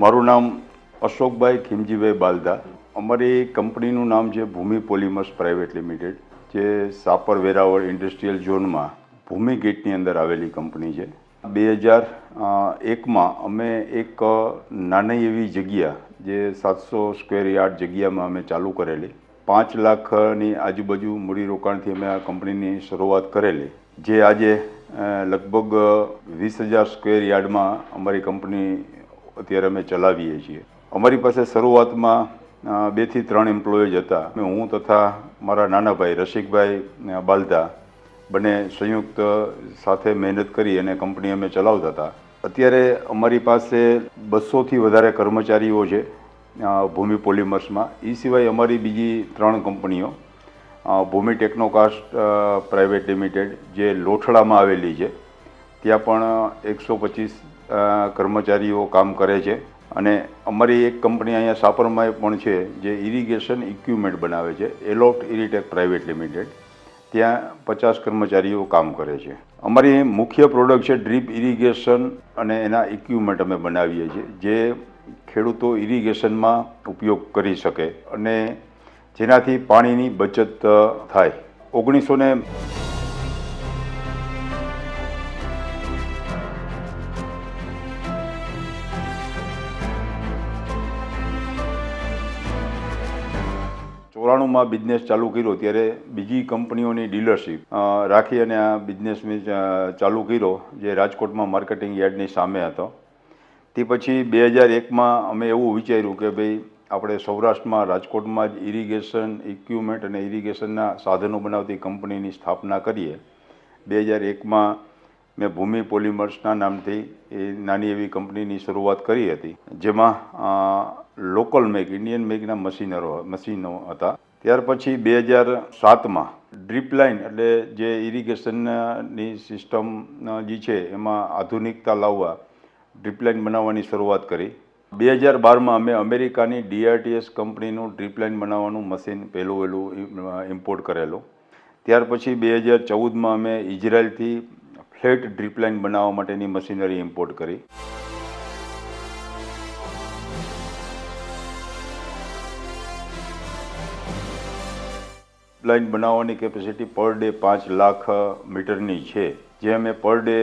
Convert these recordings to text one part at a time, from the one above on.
મારું નામ અશોકભાઈ ખીમજીભાઈ બાલદા. અમારી કંપનીનું નામ છે ભૂમિ પોલિમર્સ પ્રાઇવેટ લિમિટેડ, જે સાપર વેરાવળ ઇન્ડસ્ટ્રીયલ ઝોનમાં ભૂમિ ગેટની અંદર આવેલી કંપની છે. 2001માં અમે એક નાની એવી જગ્યા, જે 700 સ્ક્વેર યાર્ડ જગ્યામાં અમે ચાલુ કરેલી. 5 લાખની આજુબાજુ મૂડીરોકાણથી અમે આ કંપનીની શરૂઆત કરેલી, જે આજે લગભગ 20,000 સ્ક્વેર યાર્ડમાં અમારી કંપની અત્યારે અમે ચલાવીએ છીએ. અમારી પાસે શરૂઆતમાં 2 થી 3 એમ્પ્લોયી જ હતા. હું તથા મારા નાના ભાઈ રસિકભાઈ બાલદા બંને સંયુક્ત સાથે મહેનત કરી અને કંપની અમે ચલાવતા હતા. અત્યારે અમારી પાસે 200થી વધારે કર્મચારીઓ છે ભૂમિ પોલિમર્સમાં. એ સિવાય અમારી બીજી 3 કંપનીઓ, ભૂમિ ટેકનોકાસ્ટ પ્રાઇવેટ લિમિટેડ, જે લોઠડામાં આવેલી છે, ત્યાં પણ 125 કર્મચારીઓ કામ કરે છે. અને અમારી એક કંપની અહીંયા સાપરમાં પણ છે, જે ઇરિગેશન ઇક્વિપમેન્ટ બનાવે છે, એલોફ્ટ ઇરિટેક પ્રાઇવેટ લિમિટેડ. ત્યાં 50 કર્મચારીઓ કામ કરે છે. અમારી મુખ્ય પ્રોડક્ટ છે ડ્રીપ ઇરિગેશન અને એના ઇક્વિપમેન્ટ અમે બનાવીએ છીએ, જે ખેડૂતો ઇરિગેશનમાં ઉપયોગ કરી શકે અને જેનાથી પાણીની બચત થાય. 1994માં બિઝનેસ ચાલુ કર્યો ત્યારે બીજી કંપનીઓની ડીલરશીપ રાખી અને આ બિઝનેસ મેં ચાલુ કર્યો, જે રાજકોટમાં માર્કેટિંગ યાર્ડની સામે હતો. તે પછી 2001માં અમે એવું વિચાર્યું કે ભાઈ આપણે સૌરાષ્ટ્રમાં રાજકોટમાં જ ઇરિગેશન ઇક્વિપમેન્ટ અને ઇરિગેશનના સાધનો બનાવતી કંપનીની સ્થાપના કરીએ. 2001માં મેં ભૂમિ પોલિમર્સના નામથી એ નાની એવી કંપનીની શરૂઆત કરી હતી, જેમાં લોકલ મેક, ઇન્ડિયન મેકના મશીનો હતા. ત્યાર પછી 2007માં ડ્રીપ લાઇન, એટલે જે ઇરિગેશનની સિસ્ટમ જે છે એમાં આધુનિકતા લાવવા ડ્રીપ લાઇન બનાવવાની શરૂઆત કરી. 2012માં અમે અમેરિકાની DRTS કંપનીનું ડ્રીપ લાઇન બનાવવાનું મશીન પહેલું ઇમ્પોર્ટ કરેલું. ત્યાર પછી 2014માં અમે ઇઝરાયલથી ફ્લેટ ડ્રીપ લાઇન બનાવવા માટેની મશીનરી ઇમ્પોર્ટ કરી. લાઇન બનાવવાની કેપેસિટી પર ડે 5 લાખ મીટરની છે, જે અમે પર ડે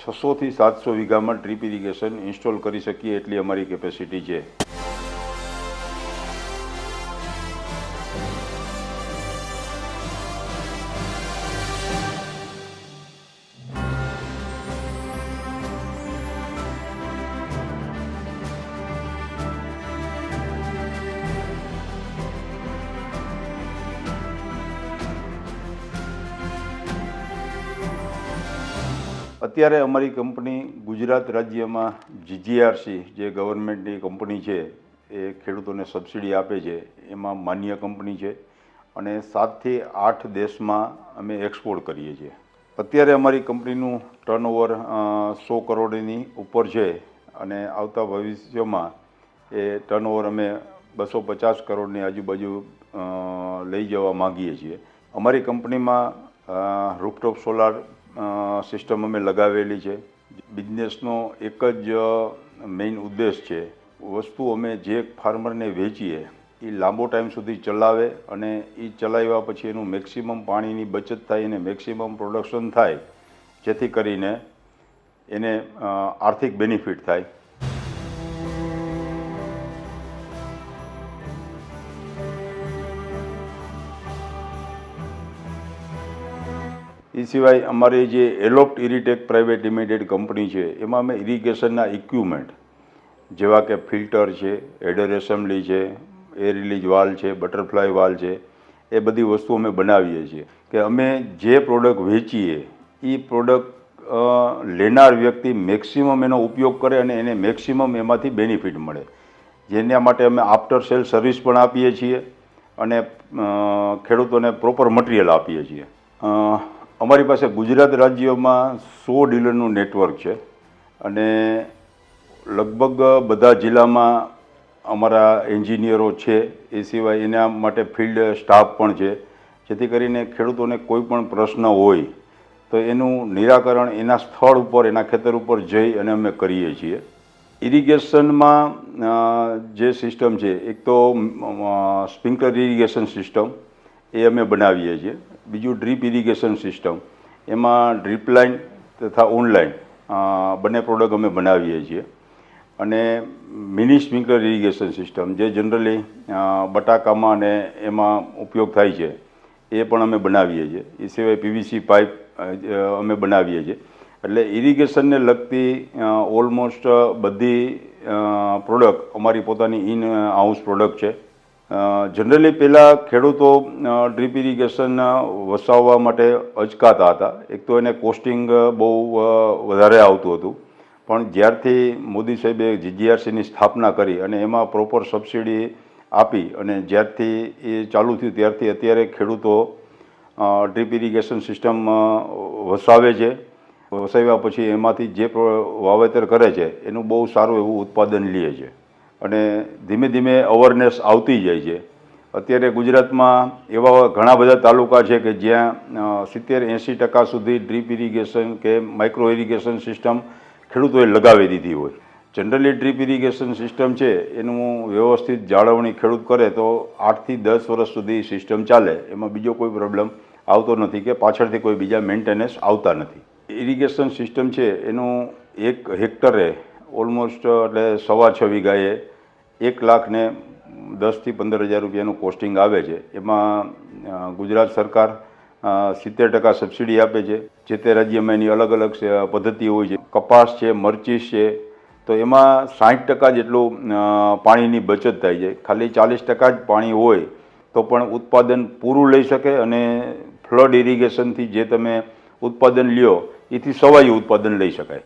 600 થી 700 વીઘામાં ડ્રીપ ઇરિગેશન ઇન્સ્ટોલ કરી શકીએ એટલી અમારી કેપેસિટી છે. અત્યારે અમારી કંપની ગુજરાત રાજ્યમાં GGRC, જે ગવર્મેન્ટની કંપની છે, એ ખેડૂતોને સબસિડી આપે છે, એમાં માન્ય કંપની છે અને 7 થી 8 દેશમાં અમે એક્સપોર્ટ કરીએ છીએ. અત્યારે અમારી કંપનીનું ટર્નઓવર 100 કરોડની ઉપર છે અને આવતા ભવિષ્યમાં એ ટર્નઓવર અમે 250 કરોડની આજુબાજુ લઈ જવા માગીએ છીએ. અમારી કંપનીમાં રૂફટોપ સોલાર સિસ્ટમ અમે લગાવેલી છે. બિઝનેસનો એક જ મેઇન ઉદ્દેશ છે, વસ્તુ અમે જે ફાર્મરને વેચીએ એ લાંબો ટાઈમ સુધી ચલાવે અને એ ચલાવ્યા પછી એનું મેક્સિમમ પાણીની બચત થાય અને મેક્સિમમ પ્રોડક્શન થાય, જેથી કરીને એને આર્થિક બેનિફિટ થાય. એ સિવાય અમારી જે એલોફ્ટ ઇરિટેક પ્રાઇવેટ લિમિટેડ કંપની છે, એમાં અમે ઇરિગેશનના ઇક્વિપમેન્ટ જેવા કે ફિલ્ટર છે, હેડર એસેમ્બલી છે, એર રિલીઝ વાલ છે, બટરફ્લાય વાલ છે, એ બધી વસ્તુ અમે બનાવીએ છીએ. કે અમે જે પ્રોડક્ટ વેચીએ એ પ્રોડક્ટ લેનાર વ્યક્તિ મેક્સિમમ એનો ઉપયોગ કરે અને એને મેક્સિમમ એમાંથી બેનિફિટ મળે, જેના માટે અમે આફ્ટર સેલ સર્વિસ પણ આપીએ છીએ અને ખેડૂતોને પ્રોપર મટીરિયલ આપીએ છીએ. અમારી પાસે ગુજરાત રાજ્યમાં 100 ડીલરનું નેટવર્ક છે અને લગભગ બધા જિલ્લામાં અમારા એન્જિનિયરો છે. એ સિવાય એના માટે ફિલ્ડ સ્ટાફ પણ છે, જેથી કરીને ખેડૂતોને કોઈ પણ પ્રશ્ન હોય તો એનું નિરાકરણ એના સ્થળ ઉપર, એના ખેતર ઉપર જઈ અને અમે કરીએ છીએ. ઇરિગેશનમાં જે સિસ્ટમ છે, એક તો સ્પ્રિંકલર ઇરિગેશન સિસ્ટમ એ અમે બનાવીએ છીએ. બીજું ડ્રીપ ઇરિગેશન સિસ્ટમ, એમાં ડ્રીપ લાઇન તથા ઓનલાઈન બંને પ્રોડક્ટ અમે બનાવીએ છીએ. અને મિની સ્પ્રિંકલર ઇરિગેશન સિસ્ટમ જે જનરલી બટાકામાં ને એમાં ઉપયોગ થાય છે, એ પણ અમે બનાવીએ છીએ. એ સિવાય પીવીસી પાઇપ અમે બનાવીએ છીએ. એટલે ઇરિગેશનને લગતી ઓલમોસ્ટ બધી પ્રોડક્ટ અમારી પોતાની ઇન હાઉસ પ્રોડક્ટ છે. જનરલી પહેલાં ખેડૂતો ડ્રીપ ઇરિગેશન વસાવવા માટે અચકાતા હતા. એક તો એને કોસ્ટિંગ બહુ વધારે આવતું હતું, પણ જ્યારથી મોદી સાહેબે જીજીઆરસીની સ્થાપના કરી અને એમાં પ્રોપર સબસિડી આપી અને જ્યારથી એ ચાલુ થયું ત્યારથી અત્યારે ખેડૂતો ડ્રીપ ઇરિગેશન સિસ્ટમ વસાવે છે. વસાવ્યા પછી એમાંથી જે વાવેતર કરે છે એનું બહુ સારું એવું ઉત્પાદન લે છે અને ધીમે ધીમે અવેરનેસ આવતી જાય છે. અત્યારે ગુજરાતમાં એવા ઘણા બધા તાલુકા છે કે જ્યાં 70-80% સુધી ડ્રીપ ઇરિગેશન કે માઇક્રો ઇરિગેશન સિસ્ટમ ખેડૂતોએ લગાવી દીધી હોય. જનરલી ડ્રીપ ઇરિગેશન સિસ્ટમ છે એનું વ્યવસ્થિત જાળવણી ખેડૂત કરે તો 8 થી 10 વર્ષ સુધી સિસ્ટમ ચાલે, એમાં બીજો કોઈ પ્રોબ્લેમ આવતો નથી કે પાછળથી કોઈ બીજા મેન્ટેનન્સ આવતા નથી. ઇરિગેશન સિસ્ટમ છે એનું 1 હેક્ટરે ઓલમોસ્ટ એટલે 6.25 વીઘાએ 1,10,000 થી 15,000 રૂપિયાનું કોસ્ટિંગ આવે છે. એમાં ગુજરાત સરકાર 70% સબસિડી આપે છે. જે તે રાજ્યમાં એની અલગ અલગ પદ્ધતિ હોય છે. કપાસ છે, મરચીસ છે, તો એમાં 60% જેટલું પાણીની બચત થાય છે. ખાલી 40% જ પાણી હોય તો પણ ઉત્પાદન પૂરું લઈ શકે અને ફ્લડ ઇરિગેશનથી જે તમે ઉત્પાદન લ્યો એથી સવાયું ઉત્પાદન લઈ શકાય.